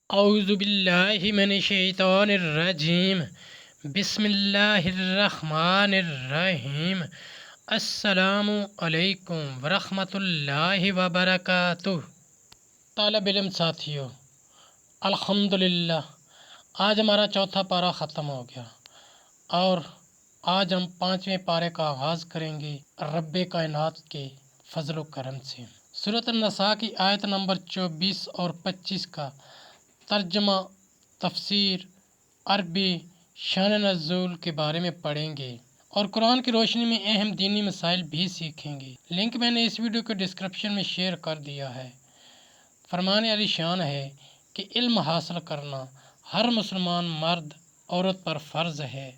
اعوذ باللہ من الشیطان الرجیم بسم اللہ الرحمن الرحیم السلام علیکم ورحمۃ اللہ وبرکاتہ۔ طالب علم ساتھیوں، الحمدللہ آج ہمارا چوتھا پارہ ختم ہو گیا اور آج ہم پانچویں پارے کا آغاز کریں گے رب کائنات کے فضل و کرم سے۔ سورۃ النساء کی آیت نمبر 24 اور 25 کا ترجمہ، تفسیر، عربی، شان نزول کے بارے میں پڑھیں گے اور قرآن کی روشنی میں اہم دینی مسائل بھی سیکھیں گے۔ لنک میں نے اس ویڈیو کے ڈسکرپشن میں شیئر کر دیا ہے۔ فرمان علی شان ہے کہ علم حاصل کرنا ہر مسلمان مرد عورت پر فرض ہے۔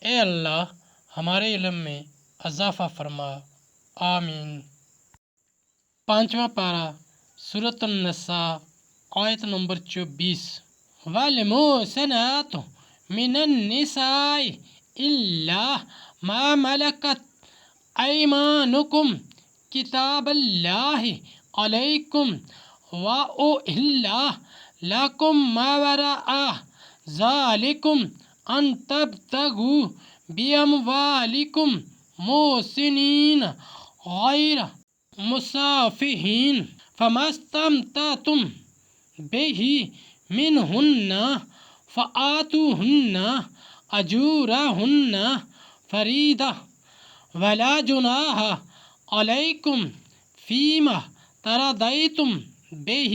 اے اللہ ہمارے علم میں اضافہ فرما، آمین۔ پانچواں پارہ سورۃ النساء آیت نمبر 24۔ وَالْمُحْصَنَاتُ مِنَ النِّسَاءِ إِلَّا مَا مَلَكَتْ أَيْمَانُكُمْ كِتَابَ اللَّهِ عَلَيْكُمْ وَأُحِلَّ لَكُمْ مَا وَرَاءَ ذَلِكُمْ أَن تَبْتَغُوا بِأَمْوَالِكُمْ مُحْصِنِينَ غَيْرَ مُسَافِحِينَ فَمَا اسْتَمْتَعْتُمْ بِهِ مِنْهُنَّ فَآتُوهُنَّ أُجُورَهُنَّ فَرِيضَةً وَلَا جُنَاحَ عَلَيْكُمْ فِيمَا تَرَاضَيْتُمْ بِهِ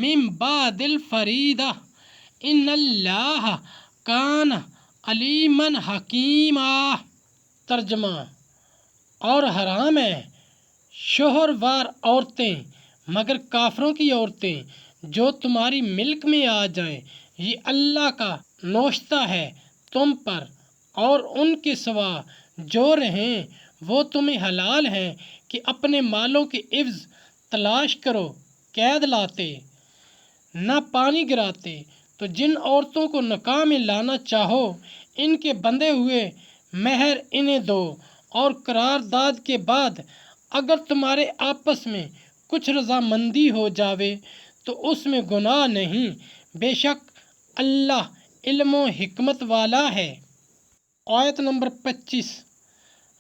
مِنْ بَعْدِ الْفَرِيضَةِ إِنَّ اللَّهَ كَانَ عَلِيمًا حَكِيمًا۔ ترجمہ، اور حرام ہے شوہر وار عورتیں مگر کافروں کی عورتیں جو تمہاری ملک میں آ جائیں، یہ اللہ کا نوشتہ ہے تم پر، اور ان کے سوا جو رہیں وہ تمہیں حلال ہیں کہ اپنے مالوں کے عوض تلاش کرو، قید لاتے نہ پانی گراتے، تو جن عورتوں کو نکاح میں لانا چاہو ان کے بندھے ہوئے مہر انہیں دو، اور قرارداد کے بعد اگر تمہارے آپس میں کچھ رضامندی ہو جاوے تو اس میں گناہ نہیں، بے شک اللہ علم و حکمت والا ہے۔ آیت نمبر 25۔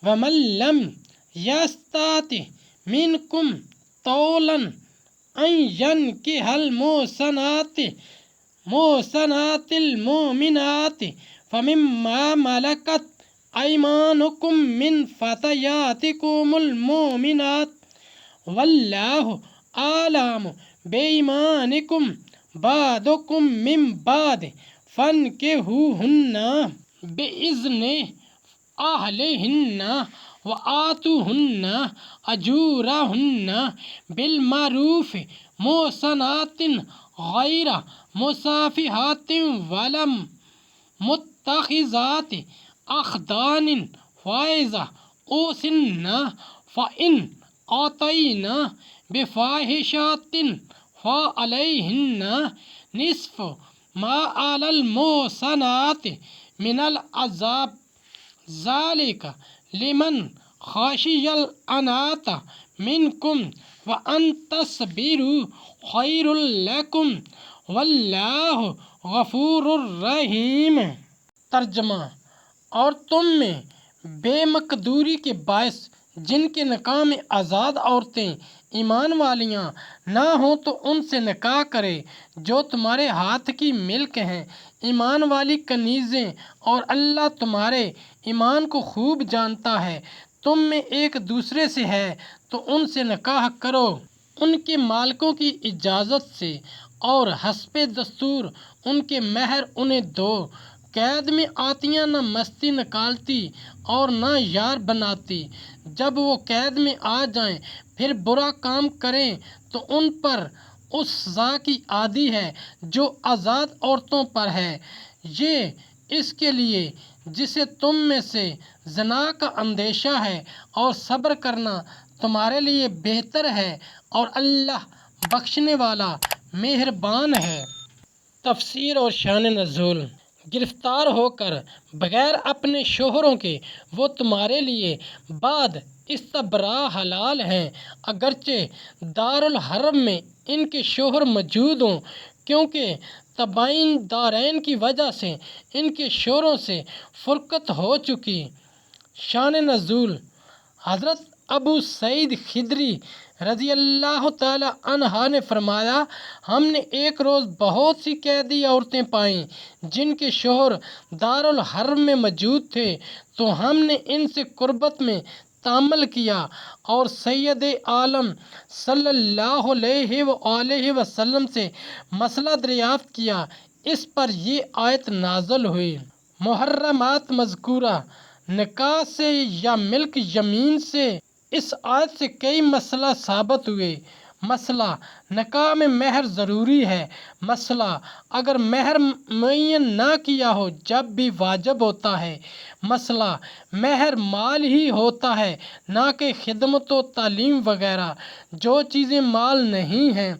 وَمَن لَّمْ يَسْتَطِعْ مِنكُمْ طَوْلًا أَن يَنكِحَ المحصنات المؤمنات فمما ملكت أيمانكم من فتياتكم المؤمنات والله أعلم بإيمانكم بعضكم من بعض فانكحوهن بإذن أهلهن وآتوهن أجورهن بالمعروف محصنات غير مسافحات ولم متخذات أخدان فإذا أحسن فإن أتينا بفاحشة فعليهن نصف ما على المحصنات من العذاب ذلك لمن خشي العنة منكم وأن تصبروا خير لكم واللہ غفور الرحیم۔ ترجمہ، اور تم میں بے مقدوری کے باعث جن کے نکاح میں آزاد عورتیں ایمان والیاں نہ ہوں تو ان سے نکاح کرے جو تمہارے ہاتھ کی ملک ہیں، ایمان والی کنیزیں، اور اللہ تمہارے ایمان کو خوب جانتا ہے۔ تم میں ایک دوسرے سے ہے تو ان سے نکاح کرو ان کے مالکوں کی اجازت سے، اور حسب دستور ان کے مہر انہیں دو۔ قید میں آتیاں نہ مستی نکالتی اور نہ یار بناتی۔ جب وہ قید میں آ جائیں پھر برا کام کریں تو ان پر اس سزا کی عادی ہے جو آزاد عورتوں پر ہے، یہ اس کے لیے جسے تم میں سے زنا کا اندیشہ ہے، اور صبر کرنا تمہارے لیے بہتر ہے، اور اللہ بخشنے والا مہربان ہے۔ تفسیر اور شان نزول۔ گرفتار ہو کر بغیر اپنے شوہروں کے وہ تمہارے لیے بعد استبراء حلال ہیں، اگرچہ دار الحرب میں ان کے شوہر موجود ہوں۔ کیونکہ تباین دارین کی وجہ سے ان کے شوروں سے فرقت ہو چکی۔ شان نزول: حضرت ابو سعید خدری رضی اللہ تعالی عنہ نے فرمایا، ہم نے ایک روز بہت سی قیدی عورتیں پائیں جن کے شوہر دارالحرب میں موجود تھے، تو ہم نے ان سے قربت میں تعامل کیا اور سید عالم صلی اللہ علیہ وآلہ وسلم سے مسئلہ دریافت کیا۔ اس پر یہ آیت نازل ہوئی۔ محرمات مذکورہ: نکاح سے یا ملک یمین سے اس آیت سے کئی مسئلہ ثابت ہوئے۔ مسئلہ: نکاح میں مہر ضروری ہے۔ مسئلہ: اگر مہر معین نہ کیا ہو جب بھی واجب ہوتا ہے۔ مسئلہ: مہر مال ہی ہوتا ہے نہ کہ خدمت و تعلیم وغیرہ، جو چیزیں مال نہیں ہیں۔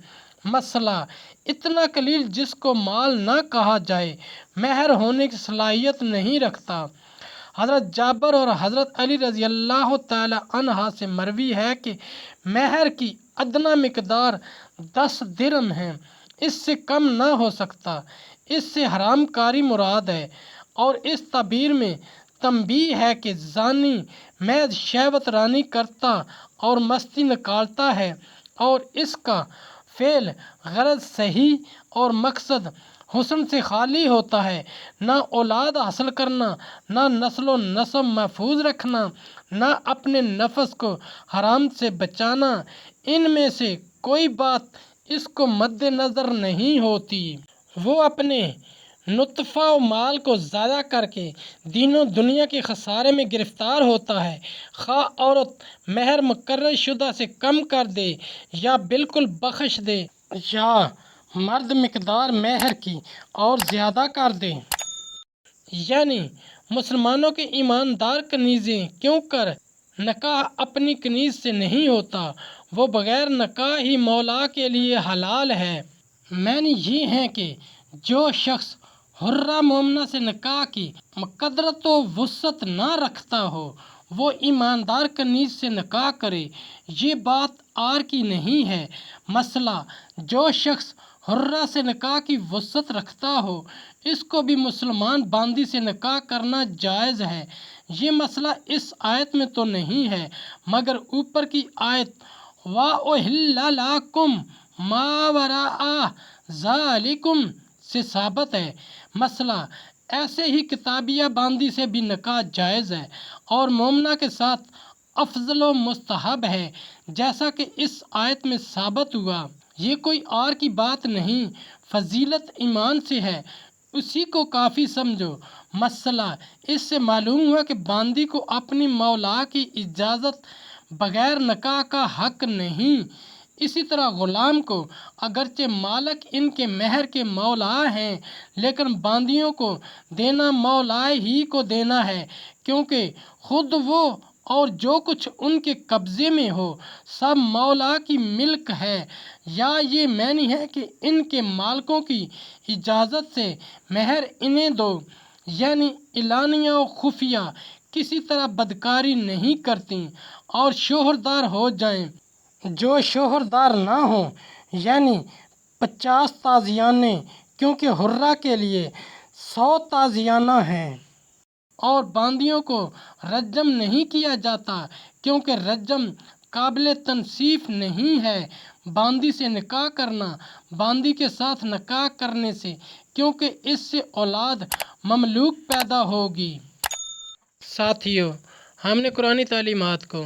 مسئلہ: اتنا قلیل جس کو مال نہ کہا جائے، مہر ہونے کی صلاحیت نہیں رکھتا۔ حضرت جابر اور حضرت علی رضی اللہ تعالی عنہ سے مروی ہے کہ مہر کی ادنیٰ مقدار 10 درہم ہے، اس سے کم نہ ہو سکتا۔ اس سے حرام کاری مراد ہے، اور اس تعبیر میں تنبیہ ہے کہ زانی محض شہوت رانی کرتا اور مستی نکالتا ہے، اور اس کا فعل غرض صحیح اور مقصد حسن سے خالی ہوتا ہے۔ نہ اولاد حاصل کرنا، نہ نسل و نسب محفوظ رکھنا، نہ اپنے نفس کو حرام سے بچانا، ان میں سے کوئی بات اس کو مد نظر نہیں ہوتی۔ وہ اپنے نطفہ و مال کو ضائع کر کے دین و دنیا کے خسارے میں گرفتار ہوتا ہے۔ خواہ عورت مہر مقرر شدہ سے کم کر دے یا بالکل بخش دے، یا مرد مقدار مہر کی اور زیادہ کر دے۔ یعنی مسلمانوں کے ایماندار کنیزیں کیوں کر نکاح اپنی کنیز سے نہیں ہوتا، وہ بغیر نکاح ہی مولا کے لیے حلال ہے۔ معنی یہ ہے کہ جو شخص حرہ مومنہ سے نکاح کی قدرت و وسعت نہ رکھتا ہو، وہ ایماندار کنیز سے نکاح کرے، یہ بات عار کی نہیں ہے۔ مسئلہ: جو شخص حرہ سے نکاح کی وسعت رکھتا ہو، اس کو بھی مسلمان باندی سے نکاح کرنا جائز ہے۔ یہ مسئلہ اس آیت میں تو نہیں ہے، مگر اوپر کی آیت وَأُحِلَّ لَكُم مَا وَرَاءَ ذَلِكُم سے ثابت ہے۔ مسئلہ: ایسے ہی کتابیہ باندی سے بھی نکاح جائز ہے اور مومنہ کے ساتھ افضل و مستحب ہے، جیسا کہ اس آیت میں ثابت ہوا۔ یہ کوئی عار کی بات نہیں، فضیلت ایمان سے ہے، اسی کو کافی سمجھو۔ مسئلہ: اس سے معلوم ہوا کہ باندی کو اپنی مولا کی اجازت بغیر نکاح کا حق نہیں۔ اسی طرح غلام کو اگرچہ مالک ان کے مہر کے مولا ہیں، لیکن باندیوں کو دینا مولا ہی کو دینا ہے، کیونکہ خود وہ اور جو کچھ ان کے قبضے میں ہو سب مولا کی ملک ہے۔ یا یہ معنی ہے کہ ان کے مالکوں کی اجازت سے مہر انہیں دو، یعنی اعلانیہ و خفیہ کسی طرح بدکاری نہیں کرتیں اور شوہردار ہو جائیں۔ جو شوہردار نہ ہوں، یعنی 50 تازیانے، کیونکہ حرہ کے لیے 100 تازیانہ ہیں۔ اور باندیوں کو رجم نہیں کیا جاتا، کیونکہ رجم قابل تنصیف نہیں ہے باندی سے نکاح کرنا باندی کے ساتھ نکاح کرنے سے، کیونکہ اس سے اولاد مملوک پیدا ہوگی۔ ساتھیو، ہم نے قرآنی تعلیمات کو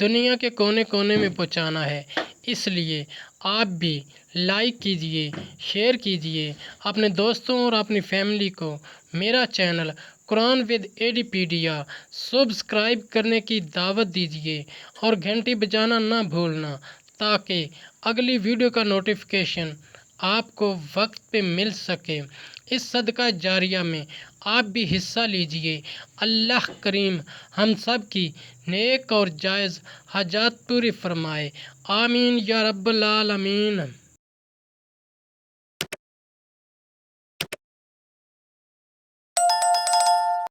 دنیا کے کونے کونے میں پہنچانا ہے، اس لیے آپ بھی لائک کیجئے، شیئر کیجئے، اپنے دوستوں اور اپنی فیملی کو میرا چینل قرآن ود ایڈیپیڈیا سبسکرائب کرنے کی دعوت دیجئے اور گھنٹی بجانا نہ بھولنا، تاکہ اگلی ویڈیو کا نوٹیفیکیشن آپ کو وقت پہ مل سکے۔ اس صدقہ جاریہ میں آپ بھی حصہ لیجئے۔ اللہ کریم ہم سب کی نیک اور جائز حاجات پوری فرمائے، آمین یا رب العالمین۔